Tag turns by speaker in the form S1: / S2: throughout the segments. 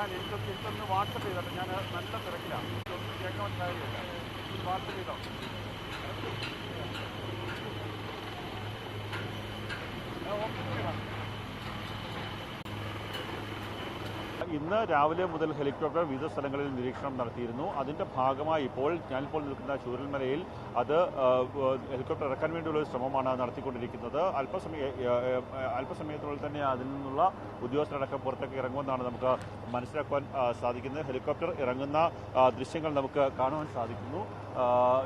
S1: ഞാൻ എനിക്കൊന്ന് വാട്സപ്പ് ചെയ്തോട്ടെ. ഞാൻ നല്ല തിരക്കിലാണ്, ഒന്നും കേൾക്കാൻ കാര്യമില്ല. വാട്സപ്പ് ചെയ്തോ. ഇന്ന് രാവിലെ മുതൽ ഹെലികോപ്റ്റർ വിവിധ സ്ഥലങ്ങളിൽ നിരീക്ഷണം നടത്തിയിരുന്നു. അതിൻ്റെ ഭാഗമായി ഞാനിപ്പോൾ നിൽക്കുന്ന ചൂരൽമലയിൽ അത് ഹെലികോപ്റ്റർ ഇറക്കാൻ വേണ്ടിയുള്ള ഒരു ശ്രമമാണ് നടത്തിക്കൊണ്ടിരിക്കുന്നത്. അല്പസമയത്തിനുള്ളിൽ തന്നെ അതിൽ നിന്നുള്ള ഉദ്യോഗസ്ഥരടക്കം പുറത്തേക്ക് ഇറങ്ങുമെന്നാണ് നമുക്ക് മനസ്സിലാക്കുവാൻ സാധിക്കുന്നത്. ഹെലികോപ്റ്റർ ഇറങ്ങുന്ന ദൃശ്യങ്ങൾ നമുക്ക് കാണുവാൻ സാധിക്കുന്നു.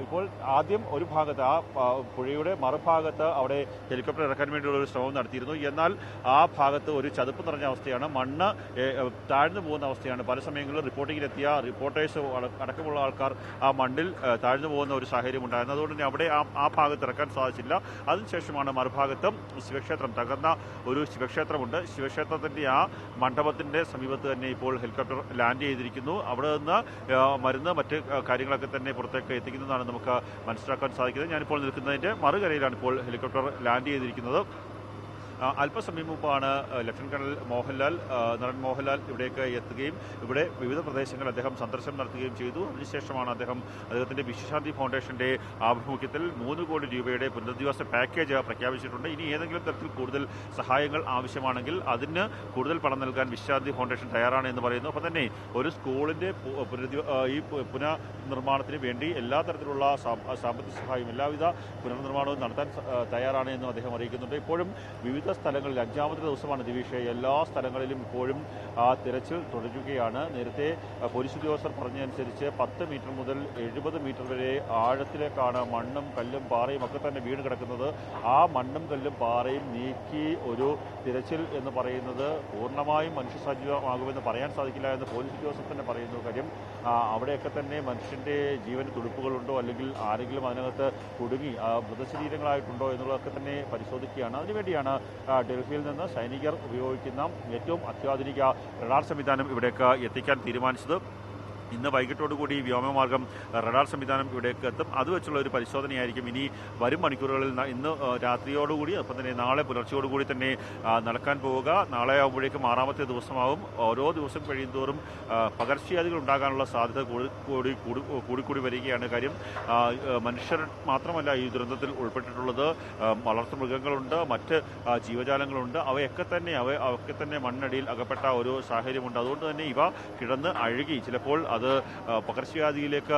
S1: ഇപ്പോൾ ആദ്യം ഒരു ഭാഗത്ത് പുഴയുടെ മറുഭാഗത്ത് അവിടെ ഹെലികോപ്റ്റർ ഇറക്കാൻ വേണ്ടിയുള്ള ഒരു ശ്രമം നടത്തിയിരുന്നു. എന്നാൽ ആ ഭാഗത്ത് ഒരു ചതുപ്പ് നിറഞ്ഞ അവസ്ഥയാണ്, മണ്ണ് താഴ്ന്നു പോകുന്ന അവസ്ഥയാണ്. പല സമയങ്ങളിൽ റിപ്പോർട്ടിങ്ങിലെത്തിയ റിപ്പോർട്ടേഴ്സ് അടക്കമുള്ള ആൾക്കാർ ആ മണ്ണിൽ താഴ്ന്നു പോകുന്ന ഒരു സാഹചര്യം ഉണ്ടായിരുന്നു. അതുകൊണ്ട് തന്നെ അവിടെ ആ ഭാഗത്ത് ഇറക്കാൻ സാധിച്ചില്ല. അതിനുശേഷമാണ് മറുഭാഗത്തും ശിവക്ഷേത്രം, തകർന്ന ഒരു ശിവക്ഷേത്രമുണ്ട്. ശിവക്ഷേത്രത്തിൻ്റെ ആ മണ്ഡപത്തിൻ്റെ സമീപത്ത് തന്നെ ഇപ്പോൾ ഹെലികോപ്റ്റർ ലാൻഡ് ചെയ്തിരിക്കുന്നു. അവിടെ നിന്ന് മരുന്ന് മറ്റ് കാര്യങ്ങളൊക്കെ തന്നെ പുറത്തേക്ക് എത്തിക്കുന്നതാണ് നമുക്ക് മനസ്സിലാക്കാൻ സാധിക്കുന്നത്. ഞാനിപ്പോൾ നിൽക്കുന്നതിൻ്റെ മറുകരയിലാണ് ഇപ്പോൾ ഹെലികോപ്റ്റർ ലാൻഡ് ചെയ്തിരിക്കുന്നത്. അല്പസമയം മുമ്പാണ് ലഫ്റ്റനന്റ് കേണൽ നടൻ മോഹൻലാൽ ഇവിടേക്ക് എത്തുകയും ഇവിടെ വിവിധ പ്രദേശങ്ങൾ അദ്ദേഹം സന്ദർശനം നടത്തുകയും ചെയ്തു. അതിനുശേഷമാണ് അദ്ദേഹത്തിൻ്റെ വിശ്വശാന്തി ഫൗണ്ടേഷൻ്റെ ആഭിമുഖ്യത്തിൽ 3 കോടി രൂപയുടെ പുനരധിവാസ പാക്കേജ് പ്രഖ്യാപിച്ചിട്ടുണ്ട്. ഇനി ഏതെങ്കിലും തരത്തിൽ കൂടുതൽ സഹായങ്ങൾ ആവശ്യമാണെങ്കിൽ അതിന് കൂടുതൽ പണം നൽകാൻ വിശ്വശാന്തി ഫൗണ്ടേഷൻ തയ്യാറാണ് എന്ന് പറയുന്നു. അപ്പോൾ തന്നെ ഒരു സ്കൂളിൻ്റെ ഈ പുനർനിർമ്മാണത്തിന് വേണ്ടി എല്ലാ തരത്തിലുള്ള സാമ്പത്തിക സഹായവും എല്ലാവിധ പുനർനിർമ്മാണവും നടത്താൻ തയ്യാറാണ് എന്നും അദ്ദേഹം അറിയിക്കുന്നുണ്ട്. ഇപ്പോഴും വിവിധ സ്ഥലങ്ങളിൽ 5ാമത്തെ ദിവസമാണ് ദിവിഷ. എല്ലാ സ്ഥലങ്ങളിലും ഇപ്പോഴും തിരച്ചിൽ തുടരുകയാണ്. നേരത്തെ പോലീസ് ഉദ്യോഗസ്ഥർ പറഞ്ഞതനുസരിച്ച് 10 മീറ്റർ മുതൽ 70 മീറ്റർ വരെ ആഴത്തിലേക്കാണ് മണ്ണും കല്ലും പാറയും ഒക്കെ തന്നെ വീണ് കിടക്കുന്നത്. ആ മണ്ണും കല്ലും പാറയും നീക്കി ഒരു തിരച്ചിൽ എന്ന് പറയുന്നത് പൂർണ്ണമായും മനുഷ്യസജ്ജമാകുമെന്ന് പറയാൻ സാധിക്കില്ല എന്ന് പോലീസ് ഉദ്യോഗസ്ഥർ തന്നെ പറയുന്നു. കാര്യം അവിടെയൊക്കെ തന്നെ മനുഷ്യൻ്റെ ജീവന് തുടുപ്പുകളുണ്ടോ അല്ലെങ്കിൽ ആരെങ്കിലും അതിനകത്ത് കുടുങ്ങി മൃതശരീരങ്ങളായിട്ടുണ്ടോ എന്നുള്ളതൊക്കെ തന്നെ പരിശോധിക്കുകയാണ്. അതിനുവേണ്ടിയാണ് ഡൽഹിയിൽ നിന്ന് സൈനികർ ഉപയോഗിക്കുന്ന ഏറ്റവും അത്യാധുനിക റഡാർ സംവിധാനം ഇവിടേക്ക് എത്തിക്കാൻ തീരുമാനിച്ചത്. ഇന്ന് വൈകിട്ടോടുകൂടി വ്യോമമാർഗം റഡാർ സംവിധാനം ഇവിടേക്ക് എത്തും. അത് വെച്ചുള്ള ഒരു പരിശോധനയായിരിക്കും ഇനി വരും മണിക്കൂറുകളിൽ, ഇന്ന് രാത്രിയോടുകൂടി അപ്പം തന്നെ നാളെ പുലർച്ചയോടുകൂടി തന്നെ നടക്കാൻ പോവുക. നാളെ ആകുമ്പോഴേക്കും 6ാമത്തെ ദിവസമാവും. ഓരോ ദിവസം കഴിയുന്തോറും പകർച്ചവ്യാധികൾ ഉണ്ടാകാനുള്ള സാധ്യത കൂടിക്കൂടി വരികയാണ്. കാര്യം മനുഷ്യർ മാത്രമല്ല ഈ ദുരന്തത്തിൽ ഉൾപ്പെട്ടിട്ടുള്ളത്. വളർത്തു മൃഗങ്ങളുണ്ട്, മറ്റ് ജീവജാലങ്ങളുണ്ട്. അവയൊക്കെ തന്നെ മണ്ണടിയിൽ അകപ്പെട്ട ഒരു സാഹചര്യമുണ്ട്. അതുകൊണ്ട് തന്നെ ഇവ കിടന്ന് അഴുകി ചിലപ്പോൾ അത് പകർച്ചവ്യാധിയിലേക്ക്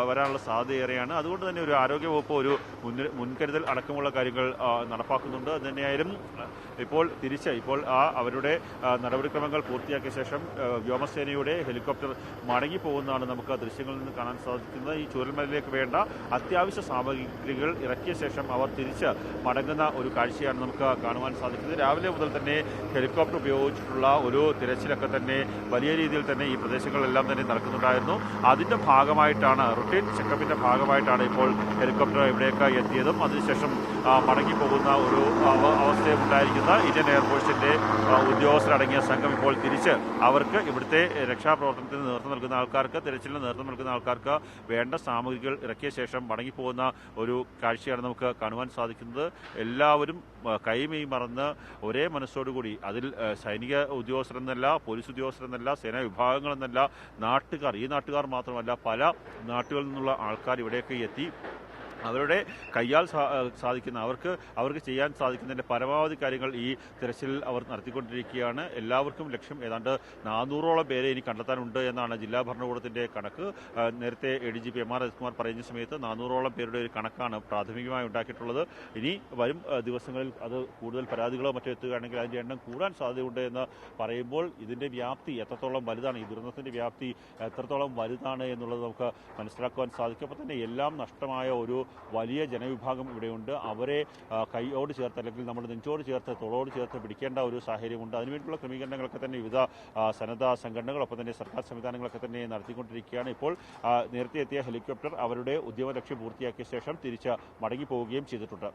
S1: വരാനുള്ള സാധ്യതയേറെയാണ്. അതുകൊണ്ട് തന്നെ ഒരു ആരോഗ്യവകുപ്പ് ഒരു മുൻകരുതൽ അടക്കമുള്ള കാര്യങ്ങൾ നടപ്പാക്കുന്നുണ്ട്. അത് തന്നെയായാലും ഇപ്പോൾ അവരുടെ നടപടിക്രമങ്ങൾ പൂർത്തിയാക്കിയ ശേഷം വ്യോമസേനയുടെ ഹെലികോപ്റ്റർ മടങ്ങിപ്പോകുന്നതാണ് നമുക്ക് ദൃശ്യങ്ങളിൽ നിന്ന് കാണാൻ സാധിക്കുന്നത്. ഈ ചൂരൽമലയിലേക്ക് വേണ്ട അത്യാവശ്യ സാമഗ്രികൾ ഇറക്കിയ ശേഷം അവർ തിരിച്ച് മടങ്ങുന്ന ഒരു കാഴ്ചയാണ് നമുക്ക് കാണുവാൻ സാധിക്കുന്നത്. രാവിലെ മുതൽ തന്നെ ഹെലികോപ്റ്റർ ഉപയോഗിച്ചിട്ടുള്ള ഒരു തിരച്ചിലൊക്കെ തന്നെ വലിയ രീതിയിൽ തന്നെ ഈ പ്രദേശങ്ങളിലെല്ലാം തന്നെ നടക്കുന്നുണ്ടായിരുന്നു. അതിൻ്റെ ഭാഗമായിട്ടാണ്, റുട്ടീൻ ചെക്കപ്പിൻ്റെ ഭാഗമായിട്ടാണ് ഇപ്പോൾ ഹെലികോപ്റ്റർ ഇവിടേക്ക് എത്തിയതും അതിനുശേഷം മടങ്ങിപ്പോകുന്ന ഒരു അവസ്ഥയും ഉണ്ടായിരിക്കുന്ന ഇന്ത്യൻ എയർഫോഴ്സിൻ്റെ ഉദ്യോഗസ്ഥരടങ്ങിയ സംഘം ഇപ്പോൾ തിരിച്ച് അവർക്ക് ഇവിടുത്തെ രക്ഷാപ്രവർത്തനത്തിന് നേതൃത്വം നൽകുന്ന ആൾക്കാർക്ക്, തിരച്ചിലിന് നേതൃത്വം നൽകുന്ന ആൾക്കാർക്ക് വേണ്ട സാമഗ്രികൾ ഇറക്കിയ ശേഷം മടങ്ങിപ്പോകുന്ന ഒരു കാഴ്ചയാണ് നമുക്ക് കാണുവാൻ സാധിക്കുന്നത്. എല്ലാവരും കൈമെയ് മറന്ന് ഒരേ മനസ്സോടുകൂടി, അതിൽ സൈനിക ഉദ്യോഗസ്ഥരെന്നല്ല, പോലീസ് ഉദ്യോഗസ്ഥരെന്നല്ല, സേനാ വിഭാഗങ്ങളെന്നല്ല, ഈ നാട്ടുകാർ മാത്രമല്ല പല നാട്ടുകളിൽ നിന്നുള്ള ആൾക്കാർ ഇവിടേക്ക് എത്തി അവരുടെ കയ്യാൽ സാധിക്കുന്ന അവർക്ക് ചെയ്യാൻ സാധിക്കുന്നതിൻ്റെ പരമാവധി കാര്യങ്ങൾ ഈ തിരച്ചിലിൽ അവർ നടത്തിക്കൊണ്ടിരിക്കുകയാണ്. എല്ലാവർക്കും ലക്ഷ്യം ഏതാണ്ട് 400ഓളം പേരെ ഇനി കണ്ടെത്താനുണ്ട് എന്നാണ് ജില്ലാ ഭരണകൂടത്തിൻ്റെ കണക്ക്. നേരത്തെ ADGP MR അജിത്കുമാർ പറയുന്ന സമയത്ത് 400ഓളം പേരുടെ ഒരു കണക്കാണ് പ്രാഥമികമായി ഉണ്ടാക്കിയിട്ടുള്ളത്. ഇനി വരും ദിവസങ്ങളിൽ അത് കൂടുതൽ പരാതികളോ മറ്റോ എത്തുകയാണെങ്കിൽ അതിൻ്റെ എണ്ണം കൂടാൻ സാധ്യതയുണ്ട് എന്ന് പറയുമ്പോൾ ഇതിൻ്റെ വ്യാപ്തി എത്രത്തോളം വലുതാണ്, ഈ ദുരന്തത്തിൻ്റെ വ്യാപ്തി എത്രത്തോളം വലുതാണ് എന്നുള്ളത് നമുക്ക് മനസ്സിലാക്കുവാൻ സാധിക്കും. അപ്പോൾ തന്നെ എല്ലാം നഷ്ടമായ ഒരു വലിയ ജനവിഭാഗം ഇവിടെയുണ്ട്. അവരെ കൈയോട് ചേർത്ത് അല്ലെങ്കിൽ നമ്മൾ നെഞ്ചോട് ചേർത്ത് തോളോട് ചേർത്ത് പിടിക്കേണ്ട ഒരു സാഹചര്യമുണ്ട്. അതിനുവേണ്ടിയുള്ള ക്രമീകരണങ്ങളൊക്കെ തന്നെ വിവിധ സന്നദ്ധ സംഘടനകളൊപ്പം തന്നെ സർക്കാർ സംവിധാനങ്ങളൊക്കെ തന്നെ നടത്തിക്കൊണ്ടിരിക്കുകയാണ്. ഇപ്പോൾ നേരത്തെ എത്തിയ ഹെലികോപ്റ്റർ അവരുടെ ഉദ്യമ ലക്ഷ്യം പൂർത്തിയാക്കിയ ശേഷം തിരിച്ച് മടങ്ങിപ്പോവുകയും ചെയ്തിട്ടുണ്ട്.